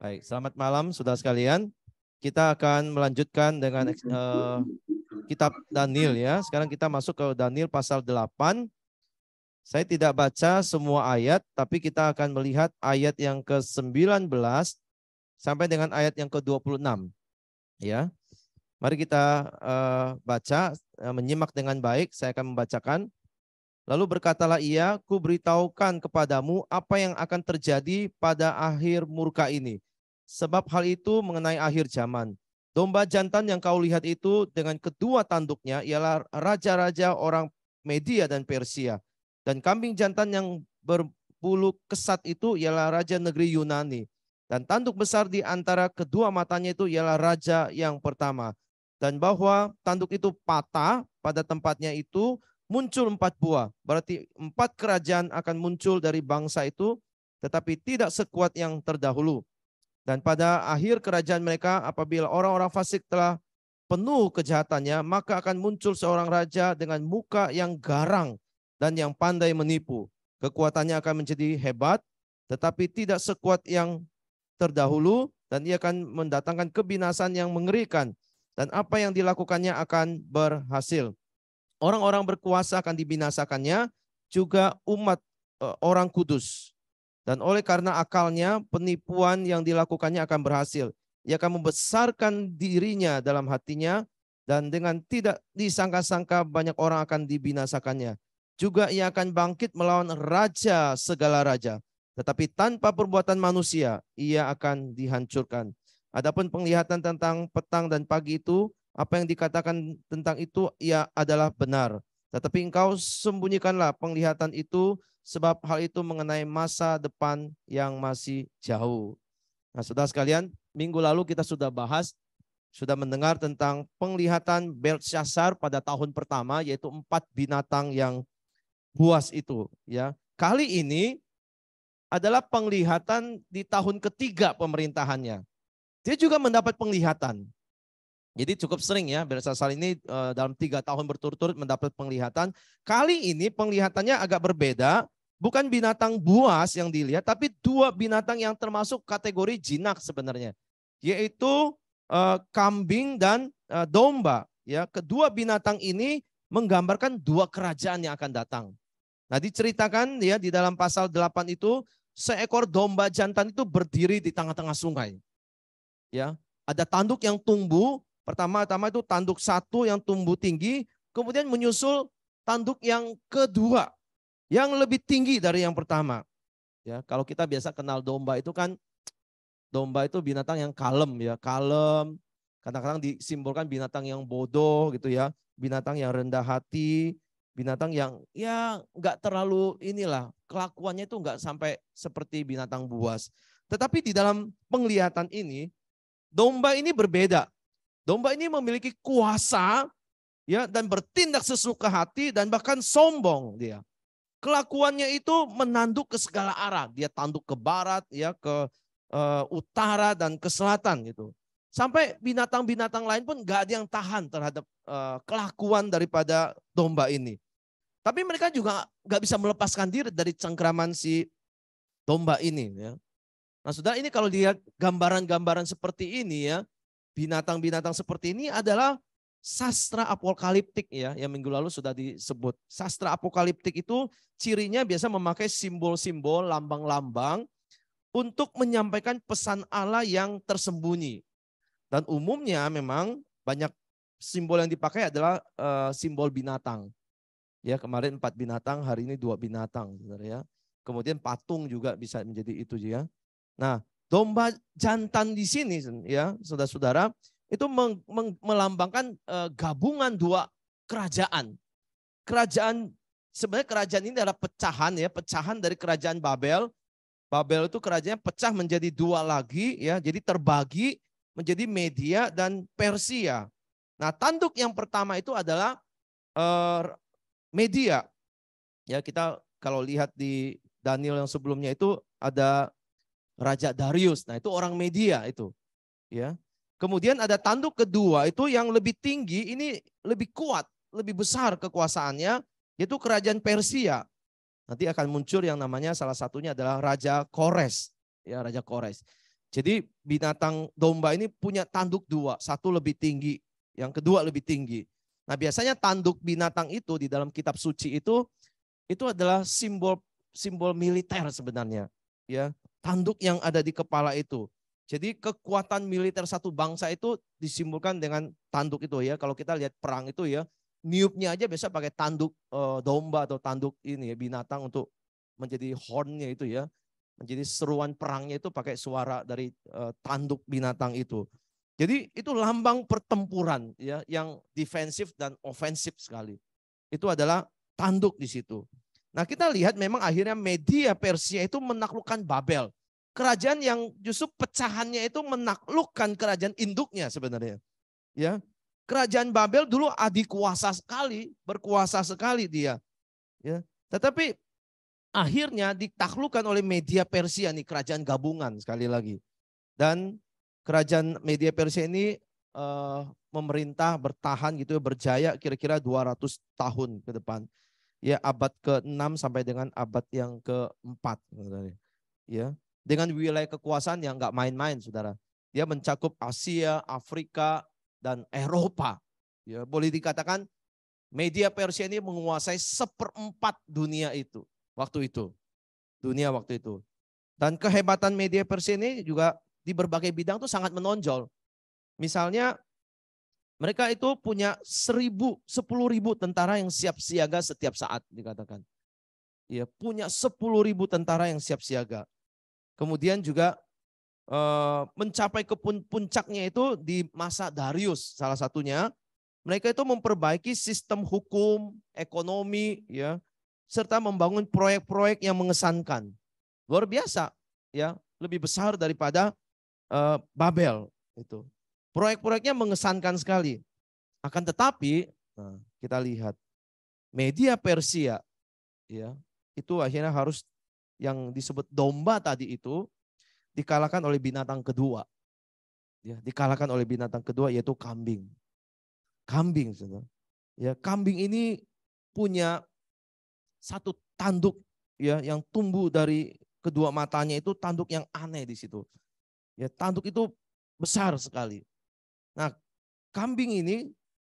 Baik, selamat malam saudara sekalian. Kita akan melanjutkan dengan kitab Daniel ya. Sekarang kita masuk ke Daniel pasal 8. Saya tidak baca semua ayat, tapi kita akan melihat ayat yang ke-19 sampai dengan ayat yang ke-26. Ya. Mari kita baca, menyimak dengan baik. Saya akan membacakan. Lalu berkatalah ia, ku beritahukan kepadamu apa yang akan terjadi pada akhir murka ini. Sebab hal itu mengenai akhir zaman. Domba jantan yang kau lihat itu dengan kedua tanduknya ialah raja-raja orang Media dan Persia. Dan kambing jantan yang berbulu kesat itu ialah raja negeri Yunani. Dan tanduk besar di antara kedua matanya itu ialah raja yang pertama. Dan bahwa tanduk itu patah pada tempatnya itu, muncul 4 buah. Berarti 4 kerajaan akan muncul dari bangsa itu, tetapi tidak sekuat yang terdahulu. Dan pada akhir kerajaan mereka, apabila orang-orang fasik telah penuh kejahatannya, maka akan muncul seorang raja dengan muka yang garang dan yang pandai menipu. Kekuatannya akan menjadi hebat, tetapi tidak sekuat yang terdahulu, dan ia akan mendatangkan kebinasan yang mengerikan. Dan apa yang dilakukannya akan berhasil. Orang-orang berkuasa akan dibinasakannya, juga umat orang kudus. Dan oleh karena akalnya, penipuan yang dilakukannya akan berhasil. Ia akan membesarkan dirinya dalam hatinya, dan dengan tidak disangka-sangka banyak orang akan dibinasakannya. Juga ia akan bangkit melawan raja segala raja. Tetapi tanpa perbuatan manusia, ia akan dihancurkan. Adapun penglihatan tentang petang dan pagi itu, apa yang dikatakan tentang itu ia adalah benar. Tetapi engkau sembunyikanlah penglihatan itu, sebab hal itu mengenai masa depan yang masih jauh. Nah, saudara sekalian, minggu lalu kita sudah bahas, sudah mendengar tentang penglihatan Belteshazzar pada tahun pertama, yaitu 4 binatang yang buas itu. Ya, kali ini adalah penglihatan di tahun ketiga pemerintahannya. Dia juga mendapat penglihatan. Jadi cukup sering ya, Belteshazzar ini dalam 3 tahun berturut-turut mendapat penglihatan. Kali ini penglihatannya agak berbeda, bukan binatang buas yang dilihat, tapi 2 binatang yang termasuk kategori jinak sebenarnya, yaitu kambing dan domba. Ya, kedua binatang ini menggambarkan 2 kerajaan yang akan datang. Nah, diceritakan ya di dalam pasal 8 itu, seekor domba jantan itu berdiri di tengah-tengah sungai. Ya, ada tanduk yang tumbuh. Pertama-tama itu tanduk 1 yang tumbuh tinggi, kemudian menyusul tanduk yang kedua yang lebih tinggi dari yang pertama. Ya, kalau kita biasa kenal domba itu kan, domba itu binatang yang kalem ya, kalem. Kadang-kadang disimbolkan binatang yang bodoh gitu ya, binatang yang rendah hati, binatang yang ya nggak terlalu inilah, kelakuannya itu nggak sampai seperti binatang buas. Tetapi di dalam penglihatan ini, domba ini berbeda. Domba ini memiliki kuasa ya, dan bertindak sesuka hati, dan bahkan sombong dia. Kelakuannya itu menanduk ke segala arah. Dia tanduk ke barat ya, ke utara dan ke selatan gitu. Sampai binatang-binatang lain pun gak ada yang tahan terhadap kelakuan daripada domba ini. Tapi mereka juga gak bisa melepaskan diri dari cengkraman si domba ini ya. Nah, saudara, ini kalau lihat gambaran-gambaran seperti ini ya, binatang-binatang seperti ini adalah sastra apokaliptik ya, yang minggu lalu sudah disebut. Sastra apokaliptik itu cirinya biasa memakai simbol-simbol, lambang-lambang untuk menyampaikan pesan Allah yang tersembunyi. Dan umumnya memang banyak simbol yang dipakai adalah simbol binatang. Ya, kemarin 4 binatang, hari ini 2 binatang, ya. Kemudian patung juga bisa menjadi itu ya. Nah, domba jantan di sini ya, saudara-saudara, itu melambangkan gabungan 2 kerajaan. Kerajaan, sebenarnya kerajaan ini adalah pecahan ya, pecahan dari kerajaan Babel. Babel itu kerajaannya pecah menjadi 2 lagi ya, jadi terbagi menjadi Media dan Persia. Nah, tanduk yang pertama itu adalah Media. Ya, kita kalau lihat di Daniel yang sebelumnya itu ada Raja Darius. Nah, itu orang Media itu. Ya. Kemudian ada tanduk kedua itu yang lebih tinggi, ini lebih kuat, lebih besar kekuasaannya, yaitu kerajaan Persia. Nanti akan muncul yang namanya salah satunya adalah Raja Kores. Ya, Raja Kores. Jadi binatang domba ini punya tanduk dua, satu lebih tinggi, yang kedua lebih tinggi. Nah biasanya tanduk binatang itu di dalam kitab suci itu adalah simbol militer sebenarnya. Ya, tanduk yang ada di kepala itu. Jadi kekuatan militer satu bangsa itu disimbolkan dengan tanduk itu ya. Kalau kita lihat perang itu ya, niupnya aja biasa pakai tanduk domba atau tanduk ini ya, binatang untuk menjadi hornnya itu ya. Menjadi seruan perangnya itu pakai suara dari tanduk binatang itu. Jadi itu lambang pertempuran ya, yang defensif dan ofensif sekali. Itu adalah tanduk di situ. Nah kita lihat memang akhirnya Media Persia itu menaklukkan Babel. Kerajaan yang justru pecahannya itu menaklukkan kerajaan induknya sebenarnya. Ya, kerajaan Babel dulu adikuasa sekali, berkuasa sekali dia. Ya, tetapi akhirnya ditaklukkan oleh Media Persia nih, kerajaan gabungan sekali lagi. Dan kerajaan Media Persia ini memerintah bertahan gitu ya, berjaya kira-kira 200 tahun ke depan. Ya abad ke-6 sampai dengan abad yang ke-4. Ya, dengan wilayah kekuasaan yang nggak main-main Saudara. Dia mencakup Asia, Afrika, dan Eropa. Ya, boleh dikatakan Media Persia ini menguasai 1/4 dunia itu. Waktu itu. Dunia waktu itu. Dan kehebatan Media Persia ini juga di berbagai bidang tuh sangat menonjol. Misalnya mereka itu punya 10.000 tentara yang siap siaga setiap saat dikatakan. Ya, punya 10.000 tentara yang siap siaga. Kemudian juga mencapai ke puncaknya itu di masa Darius salah satunya. Mereka itu memperbaiki sistem hukum, ekonomi, ya, serta membangun proyek-proyek yang mengesankan. Luar biasa, ya, lebih besar daripada Babel itu. Proyek-proyeknya mengesankan sekali. Akan tetapi, nah, kita lihat Media Persia, ya, itu akhirnya harus yang disebut domba tadi itu dikalahkan oleh binatang kedua. Ya, dikalahkan oleh binatang kedua yaitu kambing. Kambing, saudara. Ya, kambing ini punya satu tanduk ya yang tumbuh dari kedua matanya, itu tanduk yang aneh di situ. Ya, tanduk itu besar sekali. Nah, kambing ini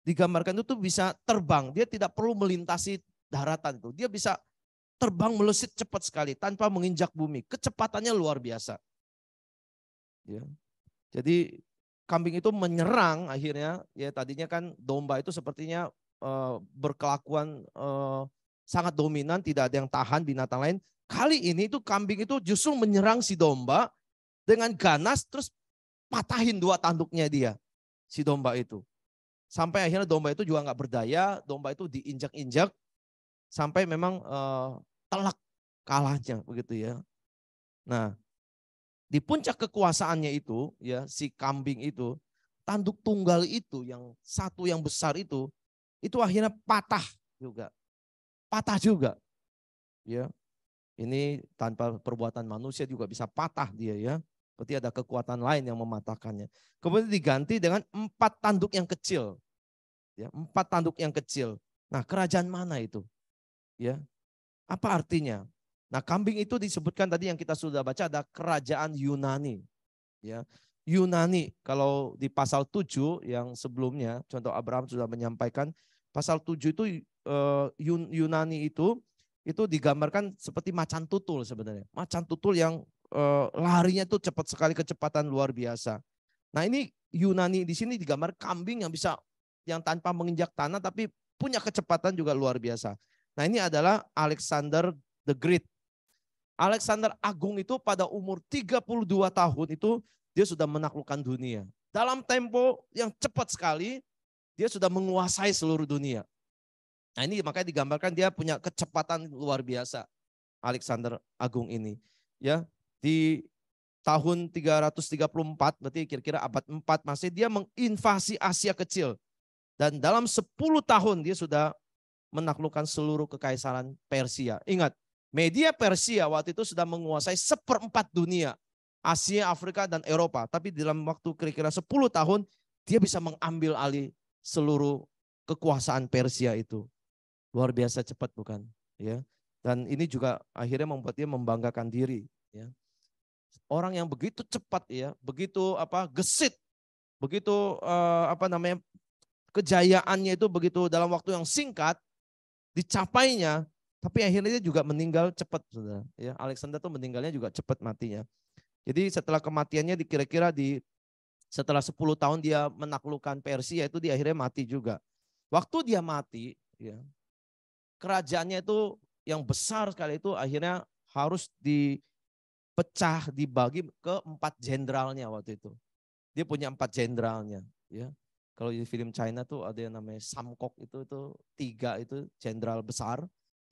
digambarkan itu bisa terbang, dia tidak perlu melintasi daratan itu. Dia bisa terbang melesit cepat sekali tanpa menginjak bumi. Kecepatannya luar biasa. Ya. Jadi kambing itu menyerang akhirnya, ya tadinya kan domba itu sepertinya berkelakuan sangat dominan, tidak ada yang tahan binatang lain. Kali ini itu kambing itu justru menyerang si domba dengan ganas, terus patahin dua tanduknya dia, si domba itu. Sampai akhirnya domba itu juga nggak berdaya, domba itu diinjak-injak sampai memang telak kalahnya begitu ya. Nah, di puncak kekuasaannya itu, ya si kambing itu, tanduk tunggal itu yang satu yang besar itu akhirnya patah juga. Patah juga. Ya. Ini tanpa perbuatan manusia juga bisa patah dia ya. Berarti ada kekuatan lain yang mematahkannya. Kemudian diganti dengan 4 tanduk yang kecil. Ya, 4 tanduk yang kecil. Nah, kerajaan mana itu? Ya. Apa artinya? Nah, kambing itu disebutkan tadi yang kita sudah baca ada kerajaan Yunani. Ya. Yunani, kalau di pasal 7 yang sebelumnya, contoh Abraham sudah menyampaikan, pasal 7 itu Yunani itu digambarkan seperti macan tutul sebenarnya. Macan tutul yang larinya itu cepat sekali, kecepatan luar biasa. Nah, ini Yunani di sini digambar kambing yang bisa, yang tanpa menginjak tanah tapi punya kecepatan juga luar biasa. Nah, ini adalah Alexander the Great. Alexander Agung itu pada umur 32 tahun itu dia sudah menaklukkan dunia. Dalam tempo yang cepat sekali dia sudah menguasai seluruh dunia. Nah, ini makanya digambarkan dia punya kecepatan luar biasa. Alexander Agung ini. Ya, di tahun 334 berarti kira-kira abad 4 masih dia menginvasi Asia kecil. Dan dalam 10 tahun dia sudah menaklukkan seluruh kekaisaran Persia. Ingat, Media Persia waktu itu sudah menguasai 1/4 dunia. Asia, Afrika, dan Eropa. Tapi dalam waktu kira-kira 10 tahun, dia bisa mengambil alih seluruh kekuasaan Persia itu. Luar biasa cepat bukan? Ya. Dan ini juga akhirnya membuat dia membanggakan diri. Ya. Orang yang begitu cepat ya, begitu gesit, begitu kejayaannya itu begitu dalam waktu yang singkat dicapainya, tapi akhirnya dia juga meninggal cepat, saudara. Ya, Alexander tuh meninggalnya juga cepat matinya. Jadi setelah kematiannya kira-kira setelah 10 tahun dia menaklukkan Persia, itu dia akhirnya mati juga. Waktu dia mati, ya, kerajaannya itu yang besar sekali itu akhirnya harus dipecah, dibagi ke 4 jenderalnya waktu itu. Dia punya 4 jenderalnya, ya. Kalau di film China tuh ada yang namanya Samkok itu 3 itu jenderal besar.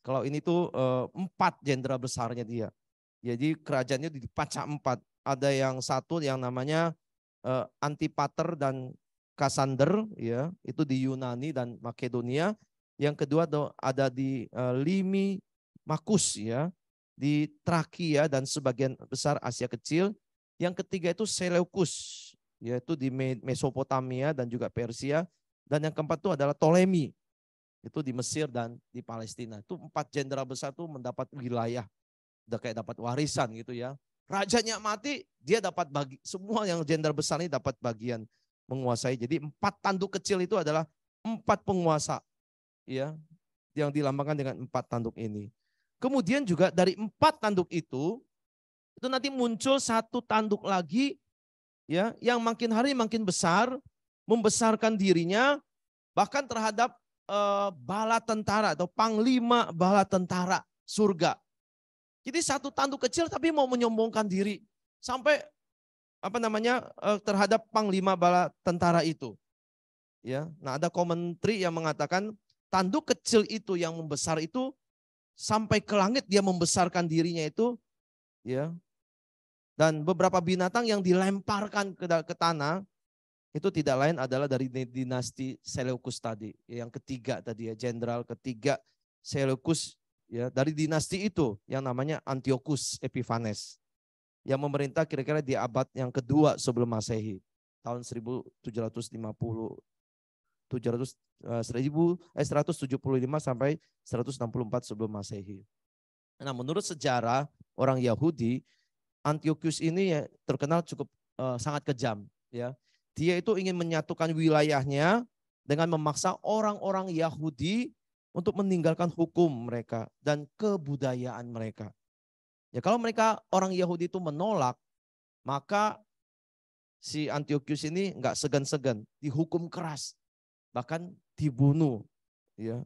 Kalau ini tuh 4 jenderal besarnya dia. Jadi kerajaannya dipecah 4. Ada yang satu yang namanya Antipater dan Kassander, ya, itu di Yunani dan Makedonia. Yang kedua ada di Lysimachus, ya, di Trakia dan sebagian besar Asia Kecil. Yang ketiga itu Seleucus, yaitu di Mesopotamia dan juga Persia. Dan yang keempat itu adalah Ptolemy, itu di Mesir dan di Palestina. Itu 4 jenderal besar itu mendapat wilayah, udah kayak dapat warisan gitu ya. Rajanya mati, dia dapat bagi, semua yang jenderal besar ini dapat bagian menguasai. Jadi 4 tanduk kecil itu adalah 4 penguasa, ya, yang dilambangkan dengan 4 tanduk ini. Kemudian juga dari 4 tanduk itu nanti muncul 1 tanduk lagi, ya, yang makin hari makin besar, membesarkan dirinya bahkan terhadap bala tentara atau panglima bala tentara surga. Jadi 1 tanduk kecil tapi mau menyombongkan diri sampai terhadap panglima bala tentara itu. Ya, nah ada komentari yang mengatakan tanduk kecil itu yang membesar itu sampai ke langit dia membesarkan dirinya itu, ya. Dan beberapa binatang yang dilemparkan ke tanah itu tidak lain adalah dari dinasti Seleucus tadi, yang ketiga tadi ya, jenderal ketiga Seleucus, ya, dari dinasti itu yang namanya Antiochus Epiphanes yang memerintah kira-kira di abad yang kedua sebelum Masehi, tahun 1750 175 sampai 164 sebelum Masehi. Nah, menurut sejarah orang Yahudi, Antiochus ini ya terkenal cukup sangat kejam, ya. Dia itu ingin menyatukan wilayahnya dengan memaksa orang-orang Yahudi untuk meninggalkan hukum mereka dan kebudayaan mereka. Ya, kalau mereka orang Yahudi itu menolak, maka si Antiochus ini enggak segan-segan, dihukum keras, bahkan dibunuh, ya.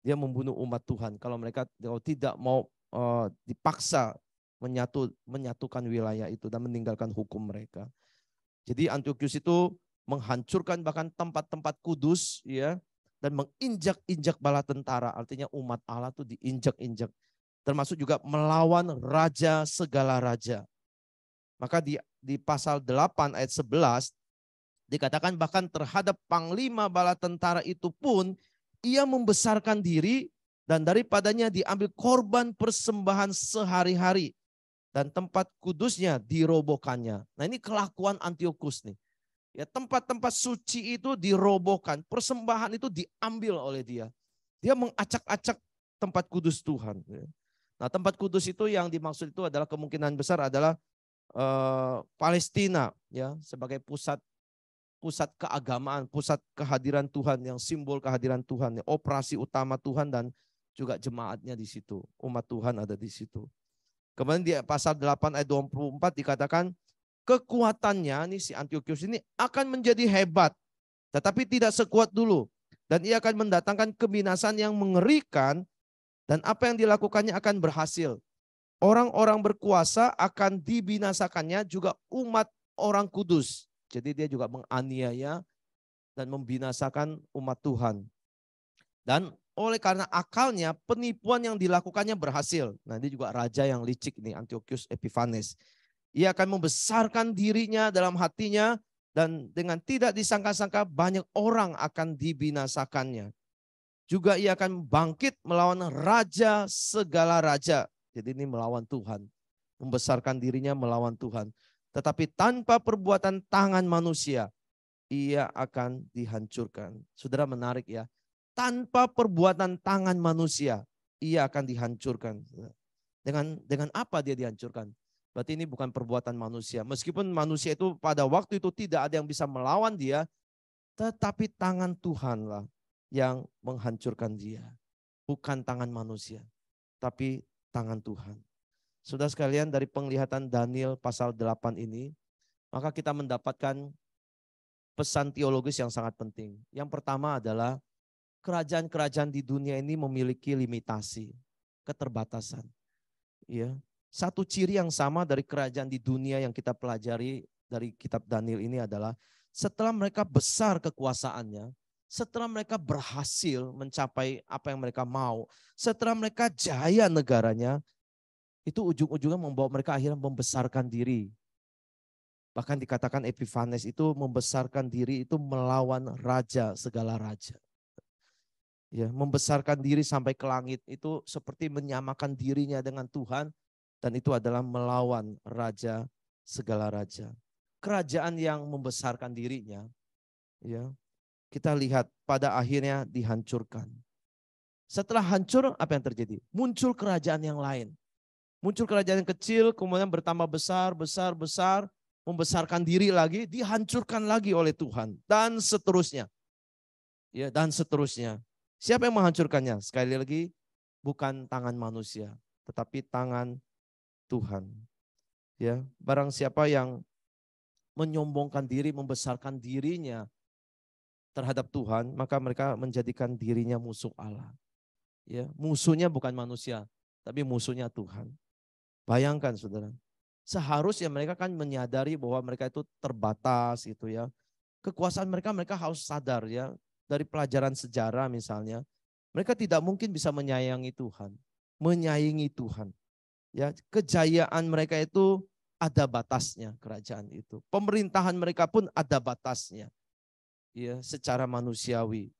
Dia membunuh umat Tuhan kalau mereka tidak mau dipaksa menyatukan wilayah itu dan meninggalkan hukum mereka. Jadi Antiochus itu menghancurkan bahkan tempat-tempat kudus, ya, dan menginjak-injak bala tentara, artinya umat Allah itu diinjak-injak. Termasuk juga melawan raja segala raja. Maka di pasal 8 ayat 11 dikatakan bahkan terhadap panglima bala tentara itu pun ia membesarkan diri dan daripadanya diambil korban persembahan sehari-hari dan tempat kudusnya dirobohkannya. Nah, ini kelakuan Antiochus nih. Ya, tempat-tempat suci itu dirobohkan, persembahan itu diambil oleh dia. Dia mengacak-acak tempat kudus Tuhan. Nah, tempat kudus itu yang dimaksud itu adalah kemungkinan besar adalah Palestina, ya, sebagai pusat keagamaan, pusat kehadiran Tuhan, yang simbol kehadiran Tuhan, operasi utama Tuhan dan juga jemaatnya di situ. Umat Tuhan ada di situ. Kemudian di pasal 8 ayat 24 dikatakan kekuatannya nih si Antiochus ini akan menjadi hebat, tetapi tidak sekuat dulu. Dan ia akan mendatangkan kebinasan yang mengerikan dan apa yang dilakukannya akan berhasil. Orang-orang berkuasa akan dibinasakannya, juga umat orang kudus. Jadi dia juga menganiaya dan membinasakan umat Tuhan. Dan oleh karena akalnya, penipuan yang dilakukannya berhasil. Nah, ini juga raja yang licik nih, Antiochus Epiphanes. Ia akan membesarkan dirinya dalam hatinya dan dengan tidak disangka-sangka banyak orang akan dibinasakannya. Juga ia akan bangkit melawan raja segala raja. Jadi ini melawan Tuhan. Membesarkan dirinya melawan Tuhan. Tetapi tanpa perbuatan tangan manusia, ia akan dihancurkan. Saudara, menarik ya. Tanpa perbuatan tangan manusia, ia akan dihancurkan. Dengan apa dia dihancurkan? Berarti ini bukan perbuatan manusia. Meskipun manusia itu pada waktu itu tidak ada yang bisa melawan dia, tetapi tangan Tuhanlah yang menghancurkan dia. Bukan tangan manusia, tapi tangan Tuhan. Saudara sekalian, dari penglihatan Daniel pasal 8 ini, maka kita mendapatkan pesan teologis yang sangat penting. Yang pertama adalah kerajaan-kerajaan di dunia ini memiliki limitasi, keterbatasan. Ya, satu ciri yang sama dari kerajaan di dunia yang kita pelajari dari kitab Daniel ini adalah setelah mereka besar kekuasaannya, setelah mereka berhasil mencapai apa yang mereka mau, setelah mereka jaya negaranya, itu ujung-ujungnya membawa mereka akhirnya membesarkan diri. Bahkan dikatakan Epiphanes itu membesarkan diri itu melawan raja segala raja. Ya, membesarkan diri sampai ke langit itu seperti menyamakan dirinya dengan Tuhan, dan itu adalah melawan raja segala raja. Kerajaan yang membesarkan dirinya, ya, kita lihat pada akhirnya dihancurkan. Setelah hancur, apa yang terjadi? Muncul kerajaan yang lain. Muncul kerajaan yang kecil, kemudian bertambah besar, membesarkan diri lagi, dihancurkan lagi oleh Tuhan, dan seterusnya. Ya, dan seterusnya. Siapa yang menghancurkannya? Sekali lagi, bukan tangan manusia, tetapi tangan Tuhan. Ya, barang siapa yang menyombongkan diri, membesarkan dirinya terhadap Tuhan, maka mereka menjadikan dirinya musuh Allah. Ya, musuhnya bukan manusia, tapi musuhnya Tuhan. Bayangkan saudara, seharusnya mereka kan menyadari bahwa mereka itu terbatas gitu ya. Kekuasaan mereka harus sadar ya. Dari pelajaran sejarah misalnya, mereka tidak mungkin bisa menyayangi Tuhan, menyayangi Tuhan. Ya, kejayaan mereka itu ada batasnya, kerajaan itu. Pemerintahan mereka pun ada batasnya. Ya, secara manusiawi.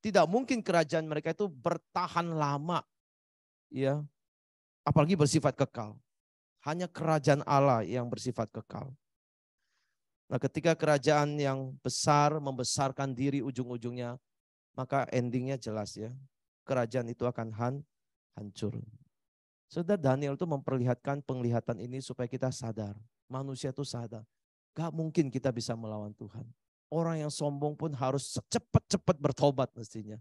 Tidak mungkin kerajaan mereka itu bertahan lama. Ya, apalagi bersifat kekal. Hanya kerajaan Allah yang bersifat kekal. Nah, ketika kerajaan yang besar membesarkan diri ujung-ujungnya, maka endingnya jelas ya. Kerajaan itu akan hancur. Saudara, Daniel itu memperlihatkan penglihatan ini supaya kita sadar. Manusia itu sadar. Gak mungkin kita bisa melawan Tuhan. Orang yang sombong pun harus cepat-cepat bertobat mestinya.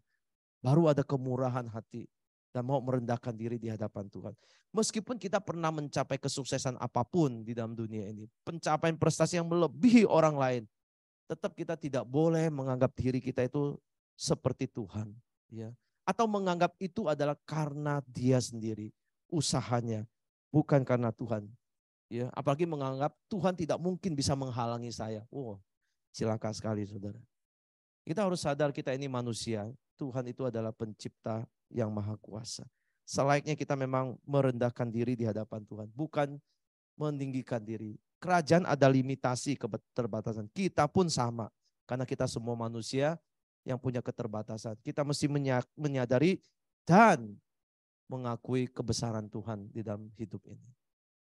Baru ada kemurahan hati dan mau merendahkan diri di hadapan Tuhan. Meskipun kita pernah mencapai kesuksesan apapun di dalam dunia ini, pencapaian prestasi yang melebihi orang lain, tetap kita tidak boleh menganggap diri kita itu seperti Tuhan, ya. Atau menganggap itu adalah karena dia sendiri, usahanya, bukan karena Tuhan. Ya, apalagi menganggap Tuhan tidak mungkin bisa menghalangi saya. Oh, celaka sekali saudara. Kita harus sadar kita ini manusia. Tuhan itu adalah pencipta yang maha kuasa. Selayaknya kita memang merendahkan diri di hadapan Tuhan. Bukan meninggikan diri. Kerajaan ada limitasi keterbatasan. Kita pun sama. Karena kita semua manusia yang punya keterbatasan. Kita mesti menyadari dan mengakui kebesaran Tuhan di dalam hidup ini.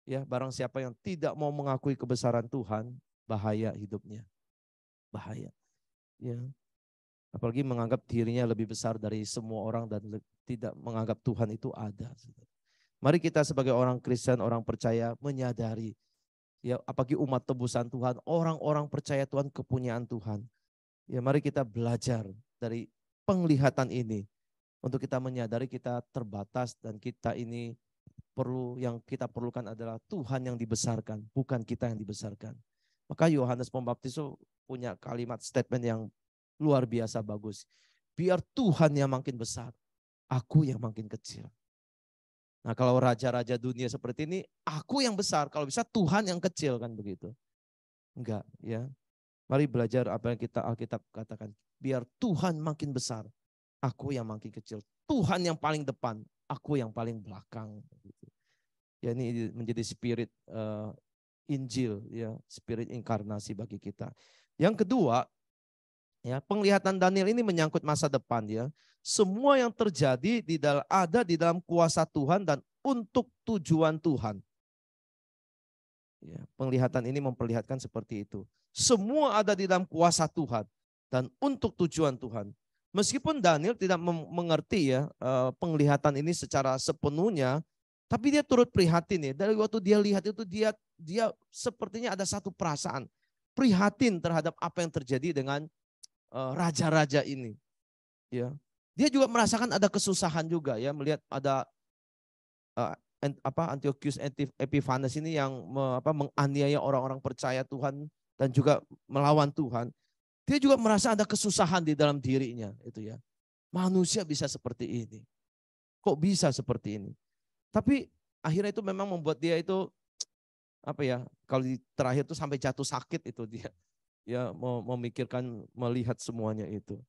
Ya, barang siapa yang tidak mau mengakui kebesaran Tuhan, bahaya hidupnya. Bahaya. Ya. Apalagi menganggap dirinya lebih besar dari semua orang dan tidak menganggap Tuhan itu ada. Mari kita sebagai orang Kristen, orang percaya menyadari, ya apalagi umat tebusan Tuhan, orang-orang percaya Tuhan, kepunyaan Tuhan. Ya mari kita belajar dari penglihatan ini untuk kita menyadari kita terbatas dan kita ini yang kita perlukan adalah Tuhan yang dibesarkan, bukan kita yang dibesarkan. Maka Yohanes Pembaptis punya kalimat statement yang luar biasa bagus. Biar Tuhan yang makin besar, aku yang makin kecil. Nah kalau raja-raja dunia seperti ini, aku yang besar, kalau bisa Tuhan yang kecil kan begitu. Enggak ya. Mari belajar apa yang kita Alkitab katakan. Biar Tuhan makin besar, aku yang makin kecil. Tuhan yang paling depan, aku yang paling belakang. Ya ini menjadi spirit Injil, ya spirit inkarnasi bagi kita. Yang kedua, ya, penglihatan Daniel ini menyangkut masa depan ya. Semua yang terjadi ada di dalam kuasa Tuhan dan untuk tujuan Tuhan. Ya, penglihatan ini memperlihatkan seperti itu. Semua ada di dalam kuasa Tuhan dan untuk tujuan Tuhan. Meskipun Daniel tidak mengerti ya penglihatan ini secara sepenuhnya, Tapi dia turut prihatin ya. Dari waktu dia lihat itu dia sepertinya ada satu perasaan prihatin terhadap apa yang terjadi dengan raja-raja ini. Ya. Dia juga merasakan ada kesusahan juga ya, melihat ada Antiochus Epiphanes ini yang menganiaya orang-orang percaya Tuhan dan juga melawan Tuhan. Dia juga merasa ada kesusahan di dalam dirinya itu ya. Manusia bisa seperti ini. Kok bisa seperti ini? Tapi akhirnya itu memang membuat dia itu kalau di terakhir itu sampai jatuh sakit itu dia. Ya memikirkan melihat semuanya itu.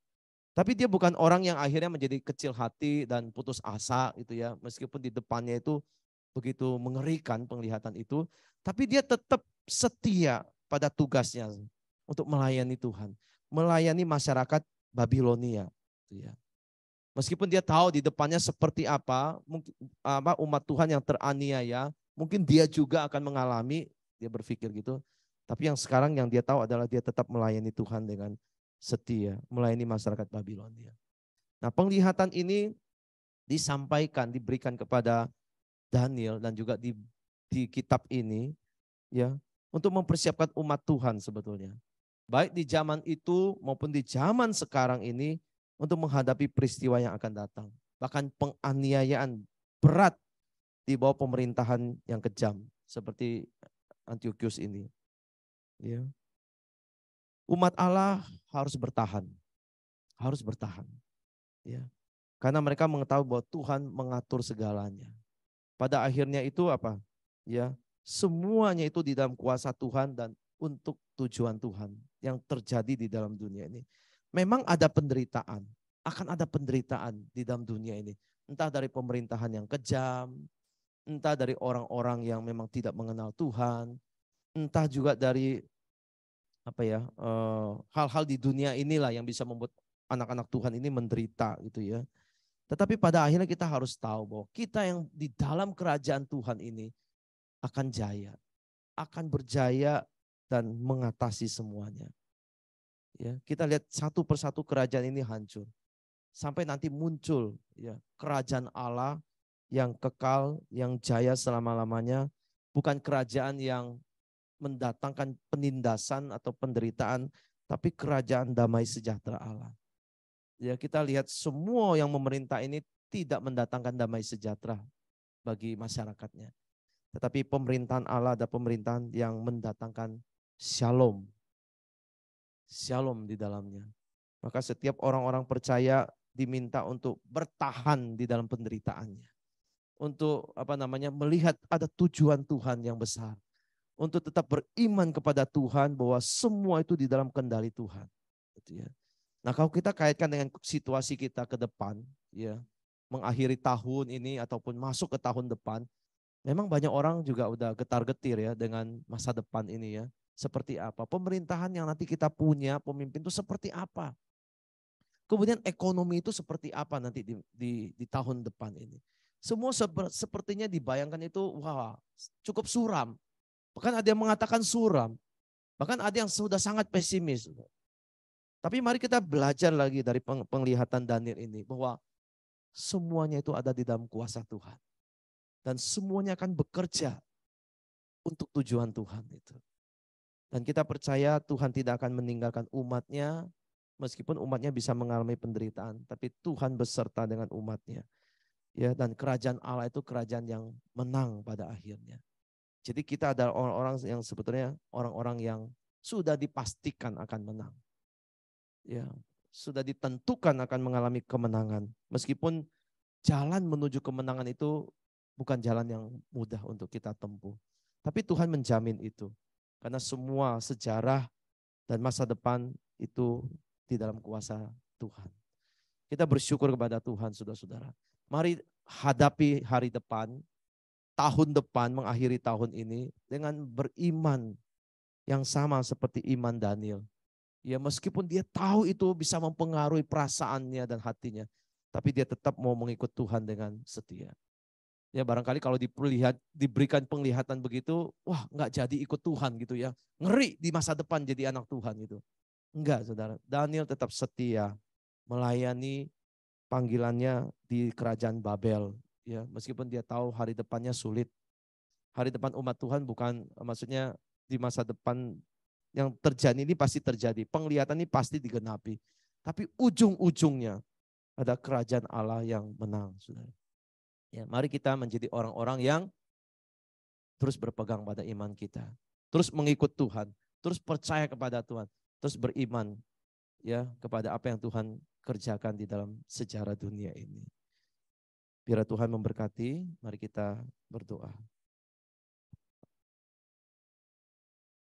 Tapi dia bukan orang yang akhirnya menjadi kecil hati dan putus asa gitu ya. Meskipun di depannya itu begitu mengerikan penglihatan itu. Tapi dia tetap setia pada tugasnya untuk melayani Tuhan. Melayani masyarakat Babilonia. Gitu ya. Meskipun dia tahu di depannya seperti apa, mungkin umat Tuhan yang teraniaya, mungkin dia juga akan mengalami, dia berpikir gitu. Tapi yang sekarang yang dia tahu adalah dia tetap melayani Tuhan dengan setia, melayani masyarakat Babilonia. Nah, penglihatan ini disampaikan, diberikan kepada Daniel dan juga di kitab ini ya, untuk mempersiapkan umat Tuhan sebetulnya. Baik di zaman itu maupun di zaman sekarang ini untuk menghadapi peristiwa yang akan datang. Bahkan penganiayaan berat di bawah pemerintahan yang kejam seperti Antiochus ini. Ya. Umat Allah harus bertahan. Harus bertahan. Ya. Karena mereka mengetahui bahwa Tuhan mengatur segalanya. Pada akhirnya itu apa? Ya, semuanya itu di dalam kuasa Tuhan dan untuk tujuan Tuhan yang terjadi di dalam dunia ini. Memang ada penderitaan, akan ada penderitaan di dalam dunia ini. Entah dari pemerintahan yang kejam, entah dari orang-orang yang memang tidak mengenal Tuhan, entah juga dari hal-hal di dunia inilah yang bisa membuat anak-anak Tuhan ini menderita gitu ya. Tetapi pada akhirnya kita harus tahu bahwa kita yang di dalam kerajaan Tuhan ini akan jaya, akan berjaya dan mengatasi semuanya. Ya, kita lihat satu persatu kerajaan ini hancur. Sampai nanti muncul ya kerajaan Allah yang kekal, yang jaya selama-lamanya, bukan kerajaan yang mendatangkan penindasan atau penderitaan, tapi kerajaan damai sejahtera Allah. Ya, kita lihat semua yang memerintah ini tidak mendatangkan damai sejahtera bagi masyarakatnya. Tetapi pemerintahan Allah ada pemerintahan yang mendatangkan shalom. Shalom di dalamnya. Maka setiap orang-orang percaya diminta untuk bertahan di dalam penderitaannya. Untuk melihat ada tujuan Tuhan yang besar. Untuk tetap beriman kepada Tuhan bahwa semua itu di dalam kendali Tuhan. Gitu ya. Nah, kalau kita kaitkan dengan situasi kita ke depan, ya, mengakhiri tahun ini ataupun masuk ke tahun depan, memang banyak orang juga udah getar-getir ya dengan masa depan ini ya. Seperti apa? Pemerintahan yang nanti kita punya, pemimpin itu seperti apa? Kemudian ekonomi itu seperti apa nanti di tahun depan ini? Semua sepertinya dibayangkan itu wah cukup suram. Bahkan ada yang mengatakan suram. Bahkan ada yang sudah sangat pesimis. Tapi mari kita belajar lagi dari penglihatan Daniel ini bahwa semuanya itu ada di dalam kuasa Tuhan. Dan semuanya akan bekerja untuk tujuan Tuhan itu. Dan kita percaya Tuhan tidak akan meninggalkan umatnya, meskipun umatnya bisa mengalami penderitaan, tapi Tuhan beserta dengan umatnya. Ya, dan kerajaan Allah itu kerajaan yang menang pada akhirnya. Jadi kita adalah orang-orang yang sebetulnya orang-orang yang sudah dipastikan akan menang. Ya, sudah ditentukan akan mengalami kemenangan. Meskipun jalan menuju kemenangan itu bukan jalan yang mudah untuk kita tempuh. Tapi Tuhan menjamin itu. Karena semua sejarah dan masa depan itu di dalam kuasa Tuhan. Kita bersyukur kepada Tuhan, saudara-saudara. Mari hadapi hari depan, tahun depan, mengakhiri tahun ini dengan beriman yang sama seperti iman Daniel. Ya, meskipun dia tahu itu bisa mempengaruhi perasaannya dan hatinya, tapi dia tetap mau mengikut Tuhan dengan setia. Ya, barangkali kalau diberikan penglihatan begitu, wah nggak jadi ikut Tuhan gitu ya. Ngeri di masa depan jadi anak Tuhan gitu. Enggak, saudara. Daniel tetap setia melayani panggilannya di kerajaan Babel. ya, meskipun dia tahu hari depannya sulit. Hari depan umat Tuhan bukan maksudnya di masa depan yang terjadi ini pasti terjadi. Penglihatan ini pasti digenapi. Tapi ujung-ujungnya ada kerajaan Allah yang menang, saudara. Ya, mari kita menjadi orang-orang yang terus berpegang pada iman kita, terus mengikut Tuhan, terus percaya kepada Tuhan, terus beriman ya kepada apa yang Tuhan kerjakan di dalam sejarah dunia ini. Biar Tuhan memberkati, mari kita berdoa.